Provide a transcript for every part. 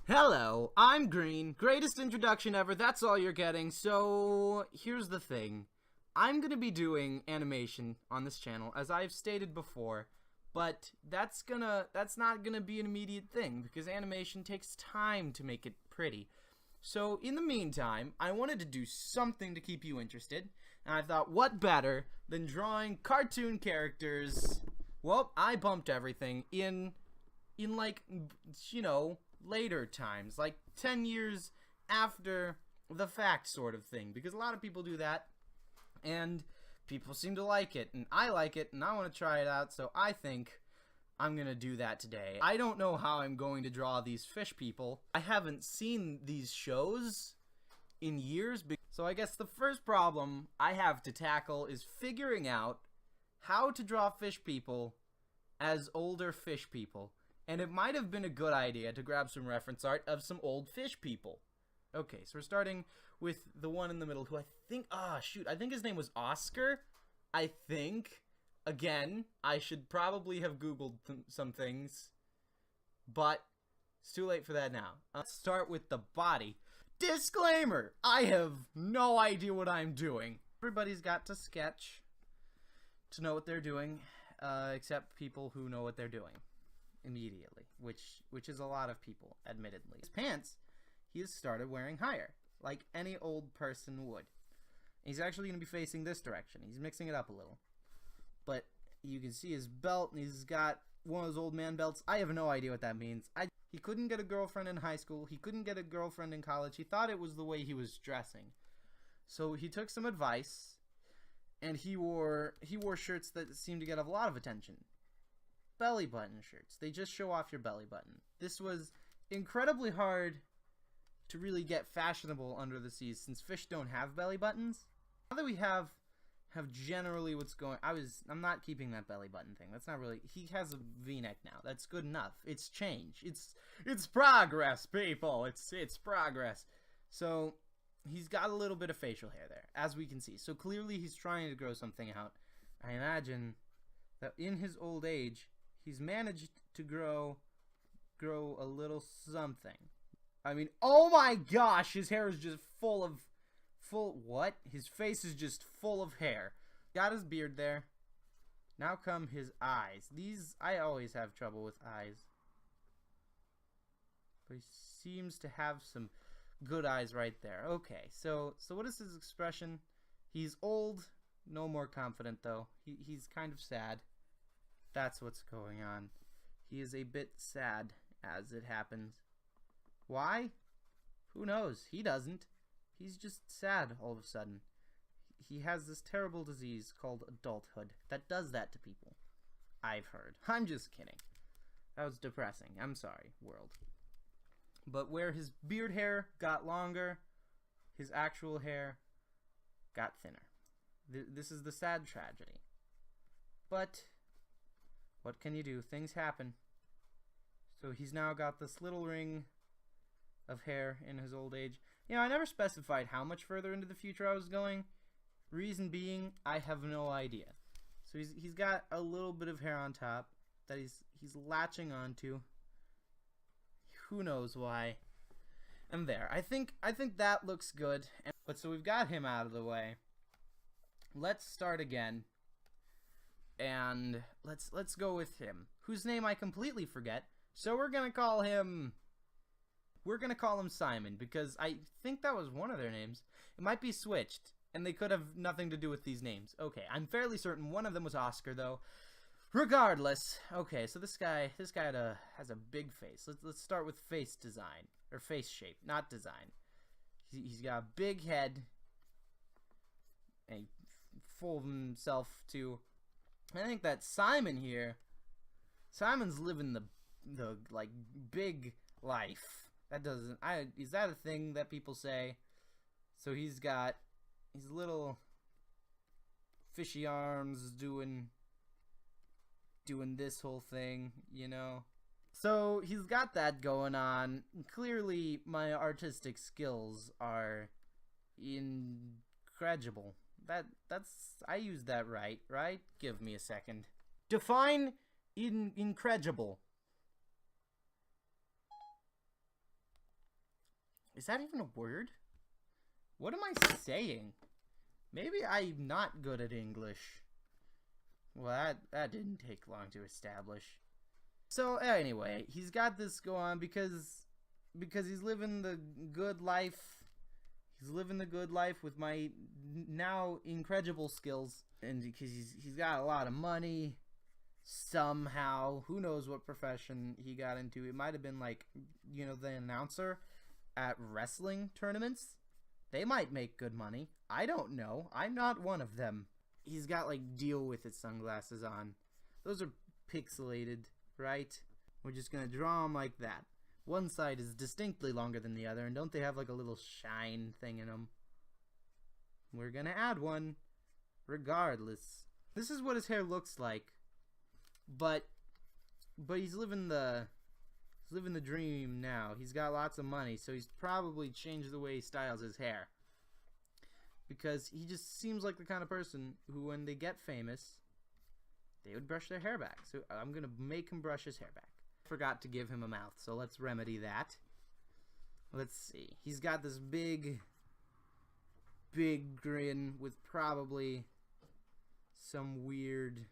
Hello, I'm Green. Greatest introduction ever, that's all you're getting. So, here's the thing. I'm gonna be doing animation on this channel, as I've stated before, but that's not gonna be an immediate thing, because animation takes time to make it pretty. So, in the meantime, I wanted to do something to keep you interested, and I thought, what better than drawing cartoon characters. Well, I bumped everything in like, later times, like 10 years after the fact sort of thing, because a lot of people do that and people seem to like it, and I like it, and I want to try it out, so I think I'm gonna do that today. I don't know how I'm going to draw these fish people. I haven't seen these shows in years, so I guess the first problem I have to tackle is figuring out how to draw fish people as older fish people. And it might have been a good idea to grab some reference art of some old fish people. Okay, so we're starting with the one in the middle, who I think, I think his name was Oscar. I think. Again, I should probably have Googled some things, but it's too late for that now. Let's start with the body. Disclaimer! I have no idea what I'm doing. Everybody's got to sketch to know what they're doing, except people who know what they're doing immediately, which is a lot of people, admittedly. His pants, he has started wearing higher, like any old person would. He's actually going to be facing this direction. He's mixing it up a little. But you can see his belt, and he's got one of those old man belts. I have no idea what that means. He couldn't get a girlfriend in high school. He couldn't get a girlfriend in college. He thought it was the way he was dressing. So he took some advice, and he wore shirts that seemed to get a lot of attention. Belly button shirts. They just show off your belly button. This was incredibly hard to really get fashionable under the seas, since fish don't have belly buttons. Now that we have generally what's going, I'm not keeping that belly button thing. That's not really, he has a V-neck now. That's good enough. It's change. It's progress, people. It's progress. So he's got a little bit of facial hair there, as we can see. So clearly he's trying to grow something out. I imagine that in his old age, he's managed to grow a little something. I mean, oh my gosh, his hair is just what? His face is just full of hair. Got his beard there. Now come his eyes. I always have trouble with eyes. But he seems to have some good eyes right there. Okay, so what is his expression? He's old, no more confident though. He's kind of sad. That's what's going on. He is a bit sad as it happens. Why? Who knows? He doesn't. He's just sad all of a sudden. He has this terrible disease called adulthood that does that to people. I've heard. I'm just kidding. That was depressing. I'm sorry, world. But where his beard hair got longer, his actual hair got thinner. This is the sad tragedy. But what can you do? Things happen. So he's now got this little ring of hair in his old age. You know, I never specified how much further into the future I was going. Reason being, I have no idea. So he's got a little bit of hair on top that he's latching onto. Who knows why? And there. I think that looks good. But so we've got him out of the way. Let's start again. And let's go with him, whose name I completely forget. So we're gonna call him Simon, because I think that was one of their names. It might be switched, and they could have nothing to do with these names. Okay, I'm fairly certain one of them was Oscar, though. Regardless, okay, so this guy has a big face. Let's start with face design, or face shape, not design. He's got a big head, and full of himself too. I think that Simon here, Simon's living the like big life. Is that a thing that people say? So he's got his little fishy arms doing this whole thing, you know? So he's got that going on. Clearly my artistic skills are incredible. I used that right? Give me a second. Define incredible. Is that even a word? What am I saying? Maybe I'm not good at English. Well, that didn't take long to establish. So anyway, he's got this go on because he's living the good life. He's living the good life with my now incredible skills, and because he's got a lot of money. Somehow, who knows what profession he got into? It might have been like, you know, the announcer at wrestling tournaments. They might make good money. I don't know. I'm not one of them. He's got like deal with it sunglasses on. Those are pixelated, right? We're just gonna draw them like that. One side is distinctly longer than the other, and don't they have like a little shine thing in them? We're gonna add one, regardless. This is what his hair looks like, but he's living the dream now. He's got lots of money, so he's probably changed the way he styles his hair, because he just seems like the kind of person who, when they get famous, they would brush their hair back. So I'm gonna make him brush his hair back. Forgot to give him a mouth, so let's remedy that. Let's see. He's got this big grin with probably some weird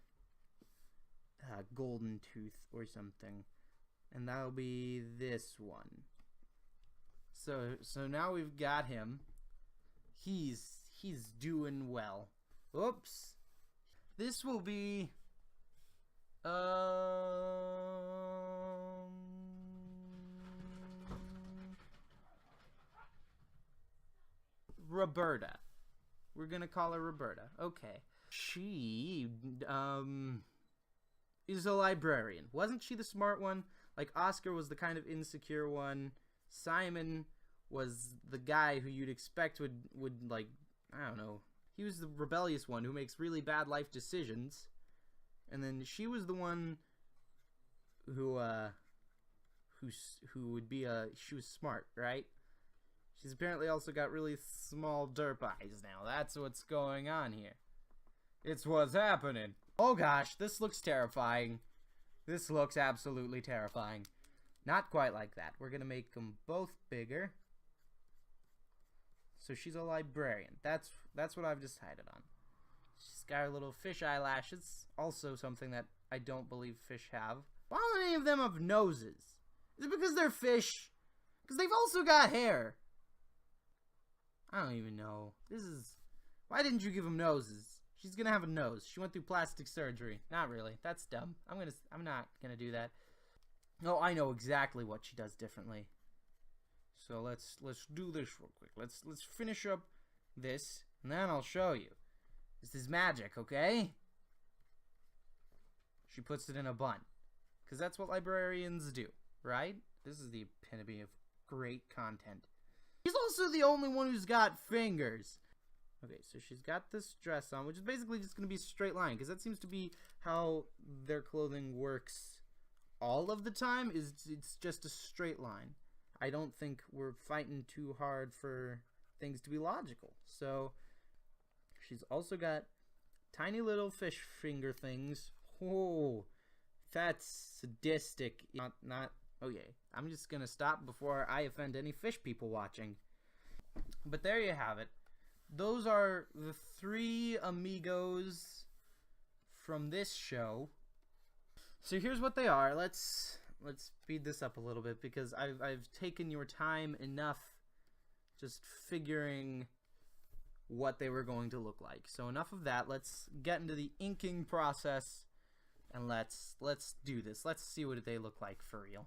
golden tooth or something, and that'll be this one. So now we've got him. He's doing well. Oops. This will be Roberta. We're gonna call her Roberta. Okay. She is a librarian. Wasn't she the smart one? Like, Oscar was the kind of insecure one. Simon was the guy who you'd expect would like, I don't know. He was the rebellious one who makes really bad life decisions. And then she was the one who would be she was smart, right? She's apparently also got really small derp eyes now. That's what's going on here. It's what's happening. Oh gosh, this looks terrifying. This looks absolutely terrifying. Not quite like that. We're gonna make them both bigger. So she's a librarian. That's what I've decided on. She's got her little fish eyelashes. Also something that I don't believe fish have. Why don't any of them have noses? Is it because they're fish? Because they've also got hair. I don't even know. Why didn't you give them noses? She's gonna have a nose. She went through plastic surgery. Not really. That's dumb. I'm not gonna do that. No, I know exactly what she does differently. So let's do this real quick. Let's finish up this, and then I'll show you. This is magic, okay? She puts it in a bun, because that's what librarians do, right? This is the epitome of great content. She's also the only one who's got fingers. Okay, so she's got this dress on, which is basically just going to be a straight line, because that seems to be how their clothing works all of the time. It's just a straight line. I don't think we're fighting too hard for things to be logical. So she's also got tiny little fish finger things. Oh, that's sadistic. Not. Oh yeah. I'm just gonna stop before I offend any fish people watching. But there you have it. Those are the 3 amigos from this show. So here's what they are. Let's speed this up a little bit, because I've taken your time enough just figuring what they were going to look like. So enough of that. Let's get into the inking process, and let's do this. Let's see what they look like for real.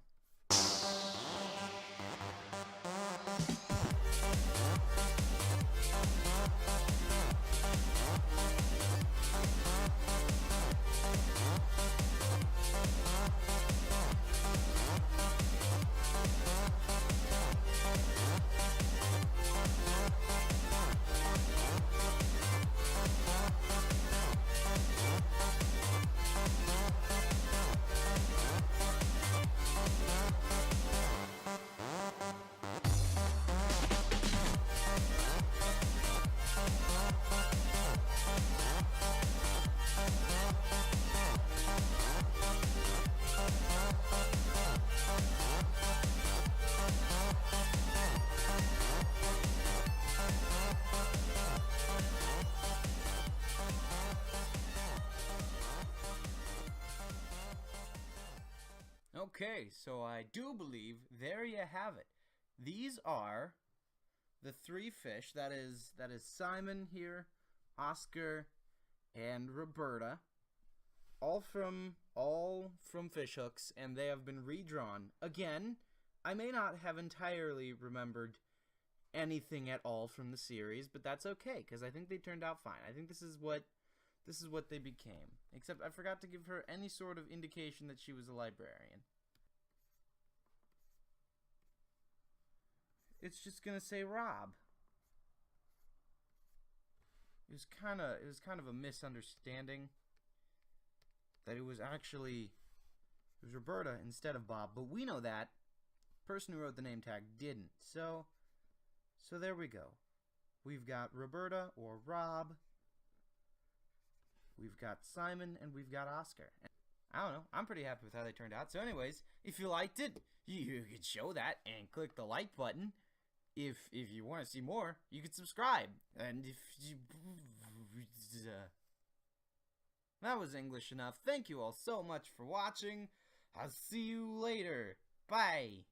Okay, so I do believe there you have it. These are the three fish. That is Simon here, Oscar, and Roberta. All from fish hooks, and they have been redrawn. Again, I may not have entirely remembered anything at all from the series, but that's okay because I think they turned out fine. I think this is what they became. Except I forgot to give her any sort of indication that she was a librarian. It's just gonna say Rob. It was kind of a misunderstanding that it was Roberta instead of Bob, but we know that the person who wrote the name tag didn't. So there we go. We've got Roberta or Rob. We've got Simon and we've got Oscar. I don't know. I'm pretty happy with how they turned out. So anyways, if you liked it, you could show that and click the like button. If you want to see more, you could subscribe. And if you... that was English enough. Thank you all so much for watching. I'll see you later. Bye.